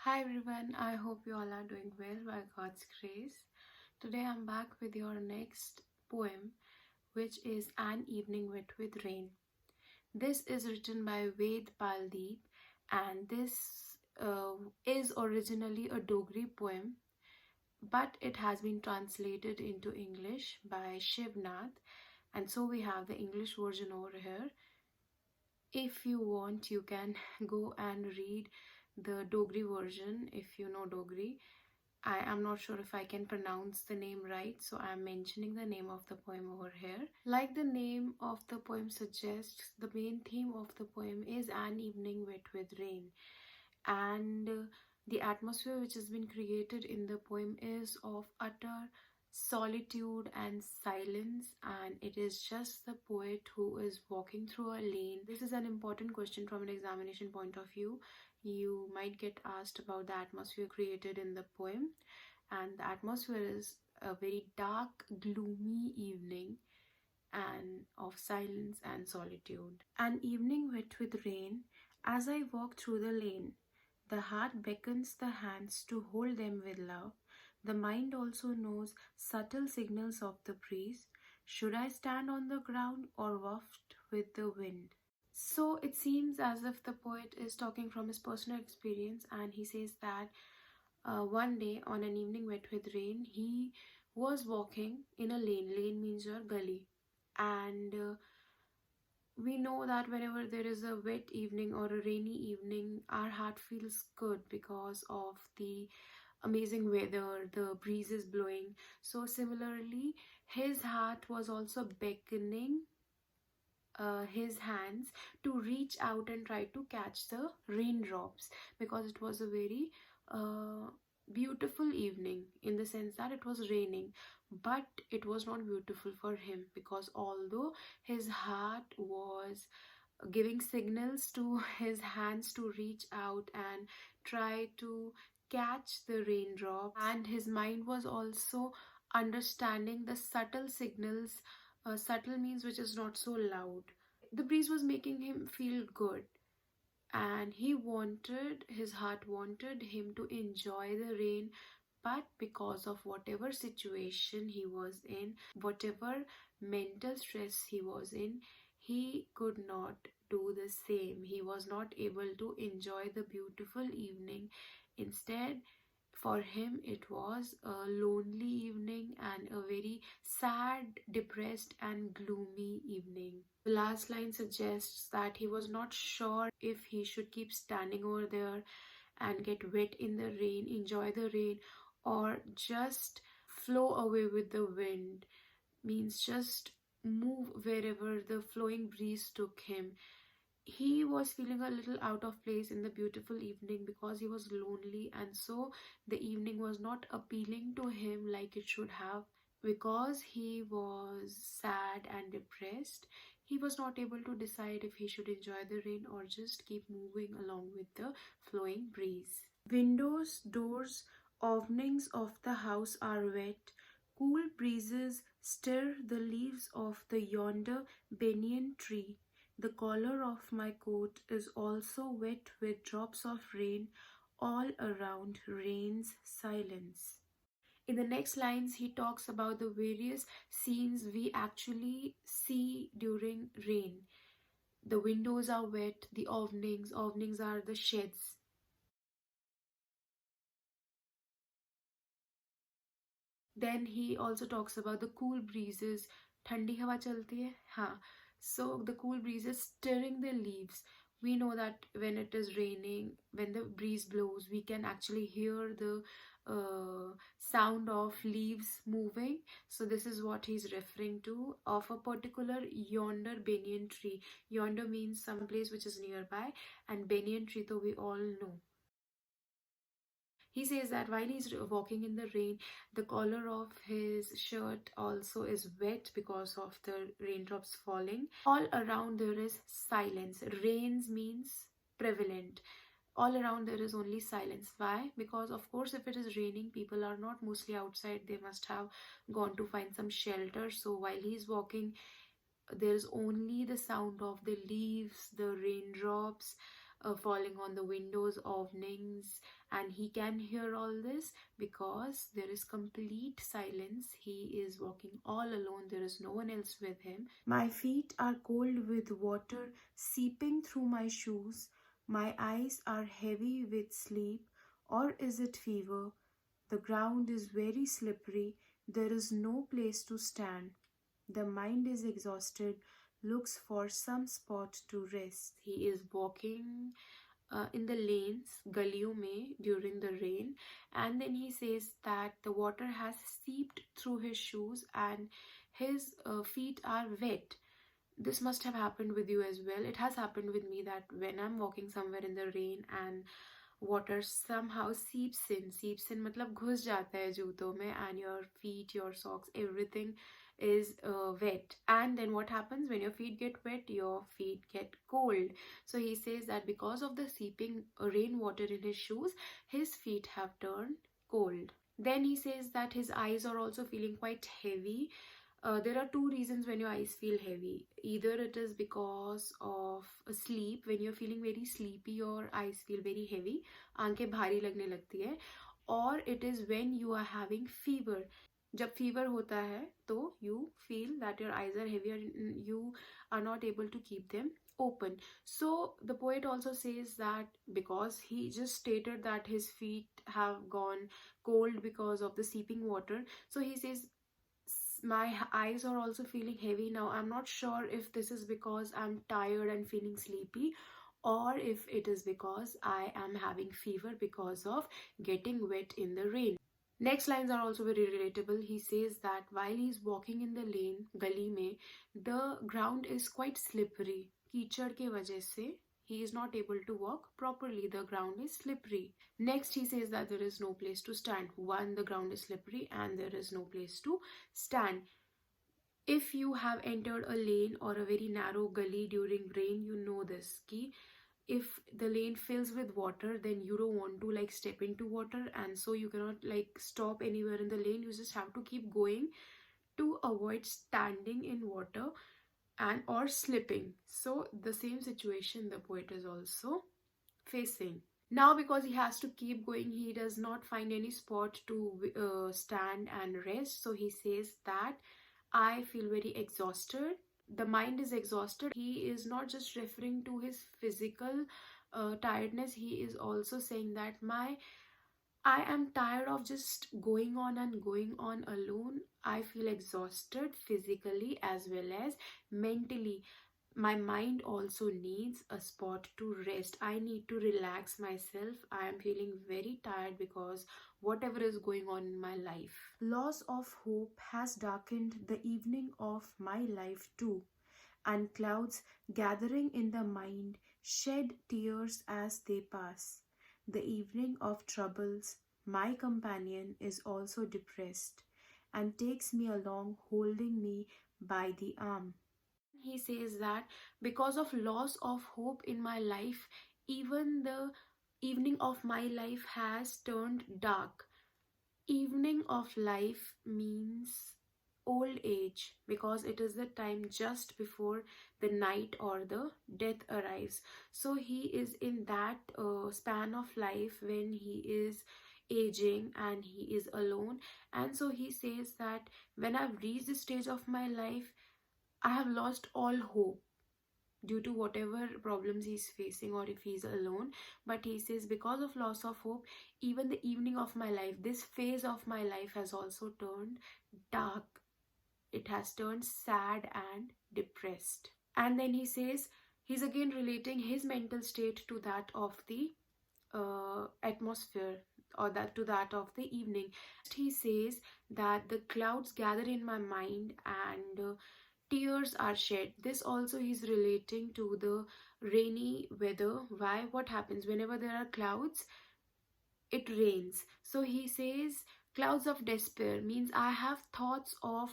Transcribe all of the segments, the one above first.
Hi everyone, I hope you all are doing well by God's grace. Today I'm back with your next poem, which is An Evening Wet with Rain. This is written by Ved Pal Deep, and this is originally a Dogri poem, but it has been translated into English by Shiv Nath, and so we have the English version over here. If you want, you can go and read the Dogri version if you know Dogri. I am not sure if I can pronounce the name right, so I am mentioning the name of the poem over here. Like the name of the poem suggests, the main theme of the poem is an evening wet with rain, and the atmosphere which has been created in the poem is of utter solitude and silence, and it is just the poet who is walking through a lane. This is an important question from an examination point of view. You might get asked about the atmosphere created in the poem, and the atmosphere is a very dark, gloomy evening and of silence and solitude. An evening wet with rain. As I walk through the lane, the heart beckons the hands to hold them with love. The mind also knows subtle signals of the breeze. Should I stand on the ground or waft with the wind? So it seems as if the poet is talking from his personal experience, and he says that one day on an evening wet with rain, he was walking in a lane. Lane means your gully. And we know that whenever there is a wet evening or a rainy evening, our heart feels good because of the amazing weather, the breeze is blowing. So similarly, his heart was also beckoning his hands to reach out and try to catch the raindrops, because it was a very beautiful evening in the sense that it was raining, but it was not beautiful for him, because although his heart was giving signals to his hands to reach out and try to catch the raindrop, and his mind was also understanding the subtle signals. Subtle means which is not so loud. The breeze was making him feel good, and his heart wanted him to enjoy the rain, but because of whatever situation he was in, whatever mental stress he was in, he could not do the same. He was not able to enjoy the beautiful evening. Instead, for him, it was a lonely evening and a very sad, depressed, and gloomy evening. The last line suggests that he was not sure if he should keep standing over there and get wet in the rain, enjoy the rain, or just flow away with the wind, means just move wherever the flowing breeze took him. He was feeling a little out of place in the beautiful evening because he was lonely, and so the evening was not appealing to him like it should have. Because he was sad and depressed, he was not able to decide if he should enjoy the rain or just keep moving along with the flowing breeze. Windows, doors, openings of the house are wet. Cool breezes stir the leaves of the yonder banyan tree. The collar of my coat is also wet with drops of rain. All around reigns silence. In the next lines, he talks about the various scenes we actually see during rain. The windows are wet, the openings are the sheds. Then he also talks about the cool breezes. Thandi hawa chalti hai? Haan. So the cool breezes stirring the leaves. We know that when it is raining, when the breeze blows, we can actually hear the sound of leaves moving. So this is what he's referring to, of a particular yonder banyan tree. Yonder means some place which is nearby, and banyan tree, though we all know. He says that while he's walking in the rain, the collar of his shirt also is wet because of the raindrops falling. All around there is silence. Rains means prevalent. All around there is only silence. Why? Because of course if it is raining, people are not mostly outside. They must have gone to find some shelter. So while he's walking, there is only the sound of the leaves, the raindrops, falling on the windows, openings, and he can hear all this because there is complete silence. He is walking all alone, there is no one else with him. My feet are cold with water seeping through my shoes. My eyes are heavy with sleep, or is it fever? The ground is very slippery. There is no place to stand. The mind is exhausted, looks for some spot to rest. He is walking in the lanes, galiyon mein, during the rain, and then he says that the water has seeped through his shoes and his feet are wet. This must have happened with you as well. It has happened with me that when I'm walking somewhere in the rain and water somehow seeps in मतलब घुस जाता है जूतों में, and your feet, your socks, everything is wet. And then what happens when your feet get wet? Your feet get cold. So he says that because of the seeping rainwater in his shoes, his feet have turned cold. Then he says that his eyes are also feeling quite heavy. There are two reasons when your eyes feel heavy. Either it is because of sleep. When you're feeling very sleepy, your eyes feel very heavy, आंखें भारी लगने लगती है. Or it is when you are having fever. जब fever होता है तो you feel that your eyes are heavy and you are not able to keep them open. So the poet also says that because he just stated that his feet have gone cold because of the seeping water, so he says my eyes are also feeling heavy now. I'm not sure if this is because I'm tired and feeling sleepy, or if it is because I am having fever because of getting wet in the rain. Next lines are also very relatable. He says that while he's walking in the lane, gully mein, the ground is quite slippery. कीचड़ के वजह से he is not able to walk properly. The ground is slippery. Next, he says that there is no place to stand. One, the ground is slippery and there is no place to stand. If you have entered a lane or a very narrow gully during rain, you know this. Ki if the lane fills with water, then you don't want to like step into water, and so you cannot like stop anywhere in the lane. You just have to keep going to avoid standing in water and or slipping. So the same situation the poet is also facing. Now because he has to keep going, he does not find any spot to stand and rest. So he says that I feel very exhausted. The mind is exhausted. He is not just referring to his physical tiredness. He is also saying that I am tired of just going on and going on alone. I feel exhausted physically as well as mentally. My mind also needs a spot to rest. I need to relax myself. I am feeling very tired because whatever is going on in my life. Loss of hope has darkened the evening of my life too, and clouds gathering in the mind shed tears as they pass. The evening of troubles, my companion is also depressed and takes me along, holding me by the arm. He says that because of loss of hope in my life, even the evening of my life has turned dark. Evening of life means old age, because it is the time just before the night or the death arrives. So he is in that span of life when he is aging and he is alone. And so he says that when I've reached this stage of my life, I have lost all hope due to whatever problems he's facing or if he's alone. But he says because of loss of hope, even the evening of my life, this phase of my life has also turned dark. It has turned sad and depressed. And then he says he's again relating his mental state to that of the atmosphere, or that to that of the evening. He says that the clouds gather in my mind and tears are shed. This also he's relating to the rainy weather. Why? What happens whenever there are clouds? It rains. So he says clouds of despair means I have thoughts of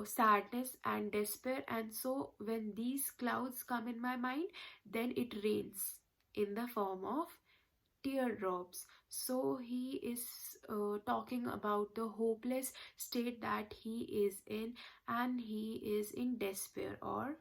sadness and despair, and so when these clouds come in my mind, then it rains in the form of teardrops. So he is talking about the hopeless state that he is in, and he is in despair or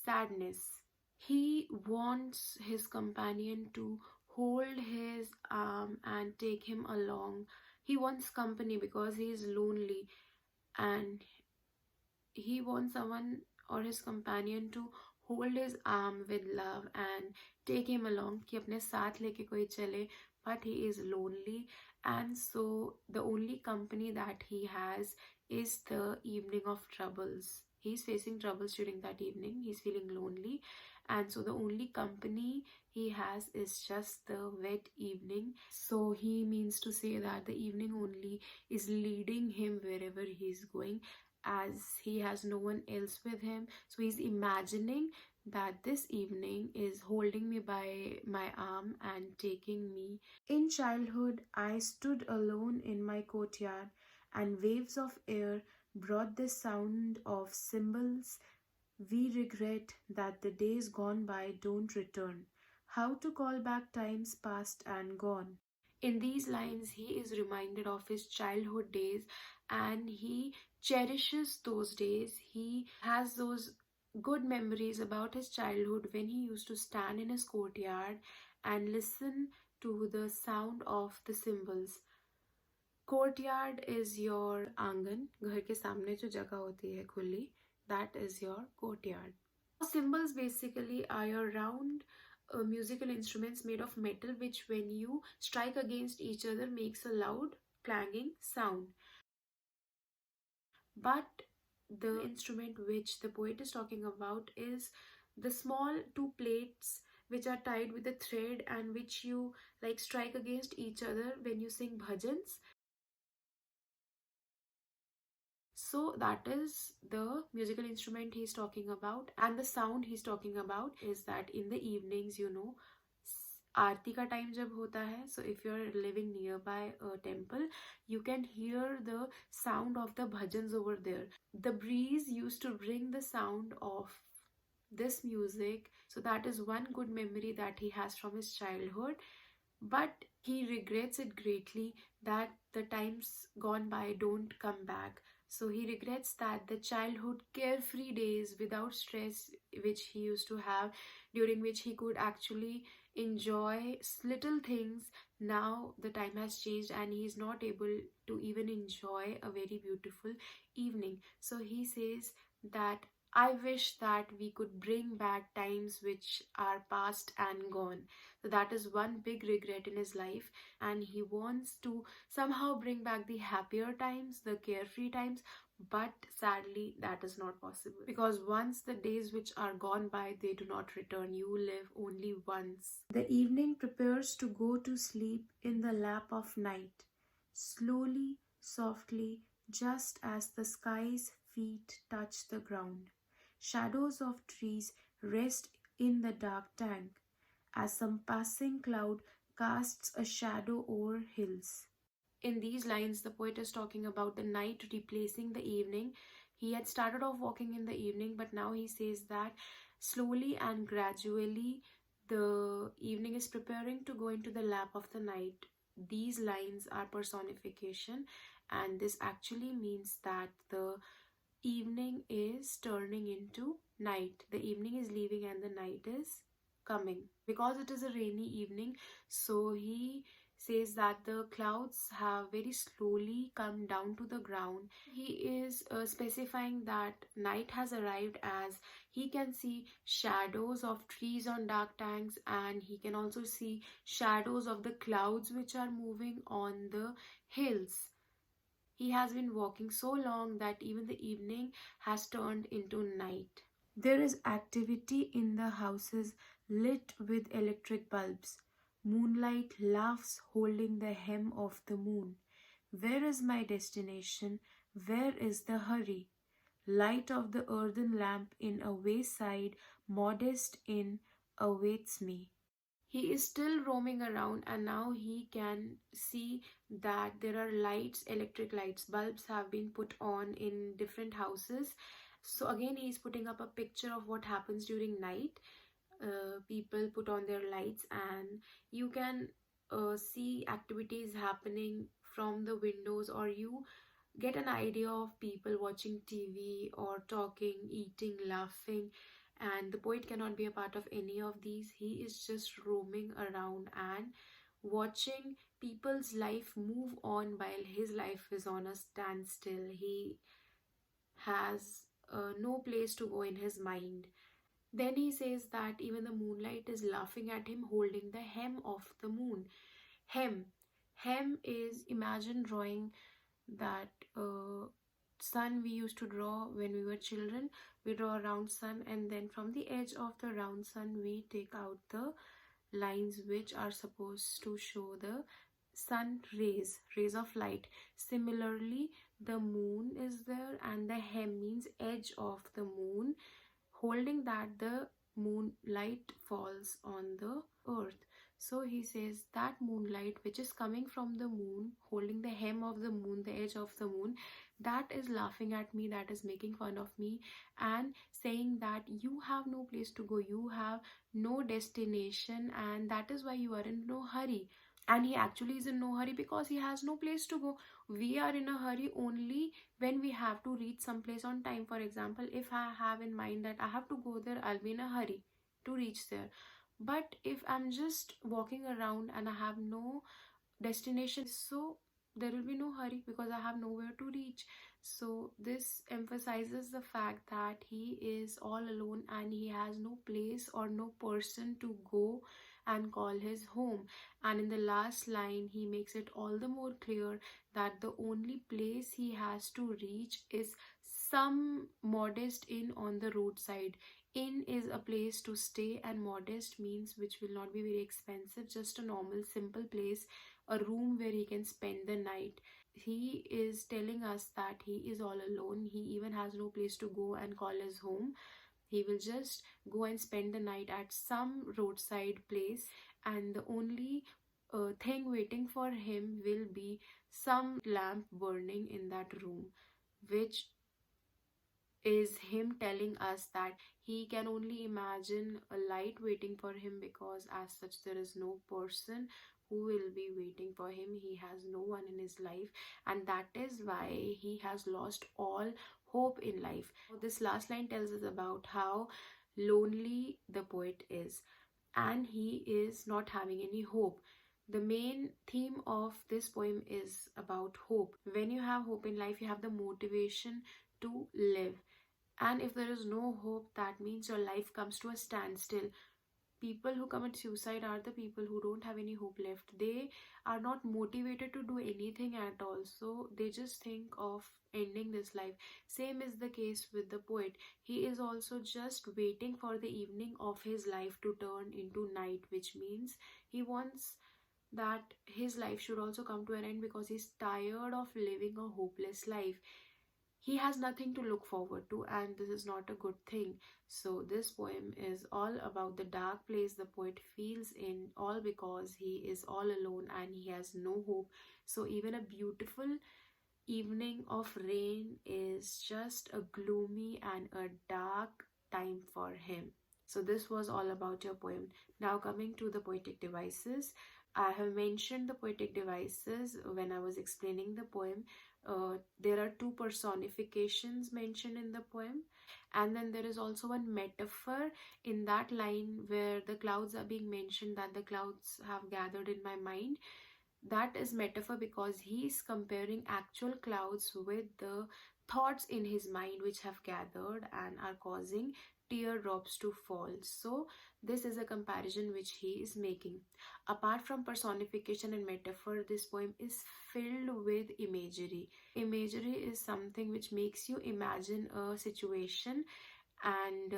sadness. He wants his companion to hold his arm and take him along. He wants company because he is lonely, and he wants someone or his companion to hold his arm with love and take him along, कि अपने साथ लेके कोई चले, but he is lonely, and so the only company that he has is the evening of troubles. He's facing troubles during that evening, he's feeling lonely, and so the only company he has is just the wet evening. So he means to say that the evening only is leading him wherever he's going, as he has no one else with him. So he's imagining that this evening is holding me by my arm and taking me. In childhood, I stood alone in my courtyard, and waves of air brought the sound of cymbals. We regret that the days gone by don't return. How to call back times past and gone? In these lines, he is reminded of his childhood days, and he cherishes those days. He has those good memories about his childhood when he used to stand in his courtyard and listen to the sound of the cymbals. Courtyard is your आंगन, घर के सामने जो जगह होती है खुली, that is your courtyard. Cymbals basically are your round musical instruments made of metal, which when you strike against each other makes a loud clanging sound. But the instrument which the poet is talking about is the small two plates which are tied with a thread and which you like strike against each other when you sing bhajans. So that is the musical instrument he's talking about, and the sound he's talking about is that in the evenings, आरती का time जब होता है, so if you're living nearby a temple, you can hear the sound of the bhajans over there. The breeze used to bring the sound of this music, so that is one good memory that he has from his childhood. But he regrets it greatly that the times gone by don't come back. So he regrets that the childhood carefree days without stress which he used to have, during which he could actually enjoy little things, now the time has changed and he is not able to even enjoy a very beautiful evening. So he says that I wish that we could bring back times which are past and gone. So that is one big regret in his life, and he wants to somehow bring back the happier times, the carefree times, but sadly that is not possible, because once the days which are gone by, they do not return. You live only once. The evening prepares to go to sleep in the lap of night, slowly, softly, just as the sky's feet touch the ground. Shadows of trees rest in the dark tank, as some passing cloud casts a shadow over hills. In these lines, the poet is talking about the night replacing the evening. He had started off walking in the evening, but now he says that slowly and gradually the evening is preparing to go into the lap of the night. These lines are personification, and this actually means that the evening is turning into night. The evening is leaving and the night is coming. Because it is a rainy evening, so he says that the clouds have very slowly come down to the ground. He is specifying that night has arrived, as he can see shadows of trees on dark tanks, and he can also see shadows of the clouds which are moving on the hills. He has been walking so long that even the evening has turned into night. There is activity in the houses lit with electric bulbs. Moonlight laughs holding the hem of the moon. Where is my destination? Where is the hurry? Light of the earthen lamp in a wayside modest inn awaits me. He is still roaming around, and now he can see that there are lights, electric lights, bulbs have been put on in different houses. So again, he is putting up a picture of what happens during night. People put on their lights, and you can see activities happening from the windows, or you get an idea of people watching TV or talking, eating, laughing, and the poet cannot be a part of any of these. He is just roaming around and watching people's life move on while his life is on a standstill. He has no place to go in his mind. Then he says that even the moonlight is laughing at him, holding the hem of the moon. Hem. Hem is, imagine drawing that sun we used to draw when we were children. We draw a round sun, and then from the edge of the round sun we take out the lines which are supposed to show the sun rays of light. Similarly, the moon is there, and the hem means edge of the moon, holding that the moonlight falls on the earth. So he says that moonlight which is coming from the moon, holding the hem of the moon, the edge of the moon, that is laughing at me, that is making fun of me, and saying that you have no place to go, you have no destination, and that is why you are in no hurry. And he actually is in no hurry because he has no place to go. We are in a hurry only when we have to reach someplace on time. For example, if I have in mind that I have to go there, I'll be in a hurry to reach there. But if I'm just walking around and I have no destination, so there will be no hurry because I have nowhere to reach. So this emphasizes the fact that he is all alone and he has no place or no person to go and call his home. And in the last line he makes it all the more clear that the only place he has to reach is some modest inn on the roadside. Inn is a place to stay, and modest means which will not be very expensive, just a normal simple place, a room where he can spend the night. He is telling us that he is all alone. He even has no place to go and call his home. He will just go and spend the night at some roadside place, and the only thing waiting for him will be some lamp burning in that room, which is him telling us that he can only imagine a light waiting for him, because as such there is no person who will be waiting for him. He has no one in his life, and that is why he has lost all hope in life. This last line tells us about how lonely the poet is, and he is not having any hope. The main theme of this poem is about hope. When you have hope in life, you have the motivation to live. And if there is no hope, that means your life comes to a standstill. People who commit suicide are the people who don't have any hope left. They are not motivated to do anything at all, so they just think of ending this life. Same is the case with the poet. He is also just waiting for the evening of his life to turn into night, which means he wants that his life should also come to an end because he's tired of living a hopeless life. He has nothing to look forward to, and this is not a good thing. So this poem is all about the dark place the poet feels in, all because he is all alone and he has no hope. So even a beautiful evening of rain is just a gloomy and a dark time for him. So this was all about your poem. Now coming to the poetic devices. I have mentioned the poetic devices when I was explaining the poem. There are two personifications mentioned in the poem, and then there is also one metaphor in that line where the clouds are being mentioned, that the clouds have gathered in my mind. That is metaphor because he is comparing actual clouds with the thoughts in his mind which have gathered and are causing teardrops to fall. So this is a comparison which he is making. Apart from personification and metaphor, this poem is filled with imagery. Imagery is something which makes you imagine a situation, and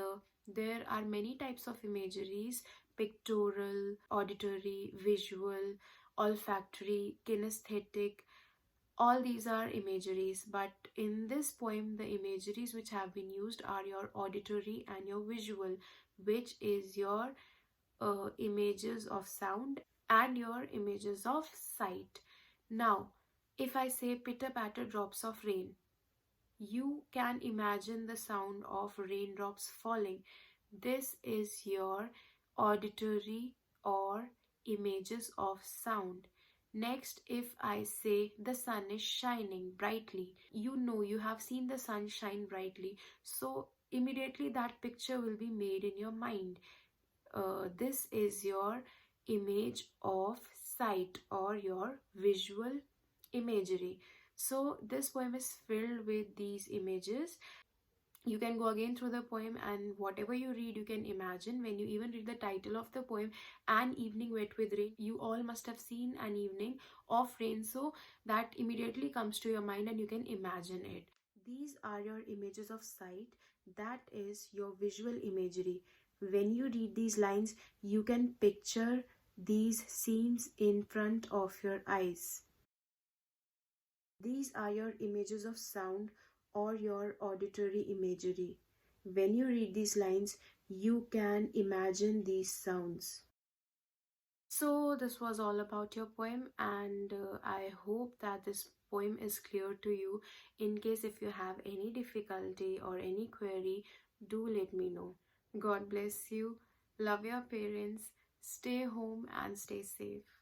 there are many types of imageries: pictorial, auditory, visual, olfactory, kinesthetic. All these are imageries, but in this poem the imageries which have been used are your auditory and your visual, which is your images of sound and your images of sight. Now, if I say pitter patter drops of rain, you can imagine the sound of raindrops falling. This is your auditory or images of sound. Next, if I say the sun is shining brightly, you know you have seen the sun shine brightly. So immediately that picture will be made in your mind. This is your image of sight or your visual imagery. So this poem is filled with these images. You can go again through the poem, and whatever you read you can imagine. When you even read the title of the poem, An Evening Wet with Rain, you all must have seen an evening of rain, so that immediately comes to your mind and you can imagine it. These are your images of sight, that is your visual imagery. When you read these lines, you can picture these scenes in front of your eyes. These are your images of sound or your auditory imagery. When you read these lines, you can imagine these sounds. So, this was all about your poem, and I hope that this poem is clear to you. In case if you have any difficulty or any query, do let me know. God bless you. Love your parents. Stay home and stay safe.